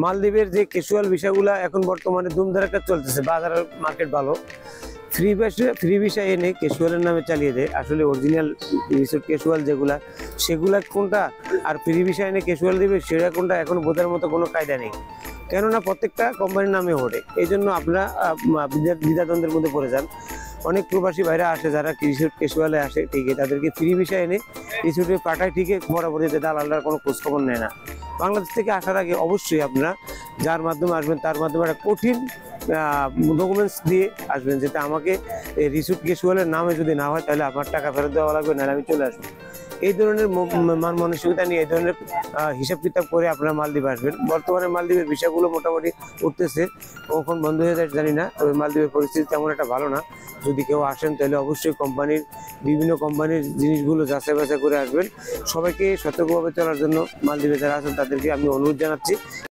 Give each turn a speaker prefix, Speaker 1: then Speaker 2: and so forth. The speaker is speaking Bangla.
Speaker 1: মালদ্বীপের যে ক্যাজুয়াল ভিসাগুলা এখন বর্তমানে ধুমধারাক্কা চলতেছে, বাজারের মার্কেট ভালো। ফ্রি ভিসা এনে ক্যাজুয়ালের নামে চালিয়ে দেয়। আসলে অরিজিনাল রিসোর্ট ক্যাজুয়াল যেগুলা, সেগুলা কোনটা আর ফ্রি ভিসা এনে ক্যাজুয়াল দিবে সেটা কোনটা এখন বোঝার মতো কোনো কায়দা নেই, কেননা প্রত্যেকটা কোম্পানির নামে ওঠে। এই জন্য আপনারা দ্বিধাদ্বন্দ্বের মধ্যে পড়ে যান। অনেক প্রবাসী ভাইরা আসে যারা রিসোর্ট ক্যাজুয়ালে আসে, ঠিকই তাদেরকে ফ্রি ভিসা এনে রিসোর্টে পাঠায়, ঠিকই বরাবরই দালালরা কোনো খোঁজখবর নেয় না। বাংলাদেশ থেকে আসার আগে অবশ্যই আপনারা যার মাধ্যমে আসবেন তার মাধ্যমে একটা কঠিন ডকুমেন্টস দিয়ে আসবেন, যেটা আমাকে রিসোর্ট ক্যাজুয়ালের নামে যদি না হয় তাহলে আমার টাকা ফেরত দেওয়া লাগবে, নাহলে আমি চলে আসবো। এই ধরনের মান মানসিকতা নিয়ে এই ধরনের হিসাব কিতাব করে আপনারা মালদ্বীপ আসবেন। বর্তমানে মালদ্বীপের ভিসাগুলো মোটামুটি উঠতেছে, কখন বন্ধ হয়ে যায় জানি না, তবে মালদ্বীপের পরিস্থিতি তেমন একটা ভালো না। যদি কেউ আসেন তাহলে অবশ্যই বিভিন্ন কোম্পানির জিনিসগুলো যাচাই বাছাই করে আসবেন। সবাইকে সতর্কভাবে চলার জন্য মালদ্বীপে যারা আছেন তাদেরকে আমি অনুরোধ জানাচ্ছি।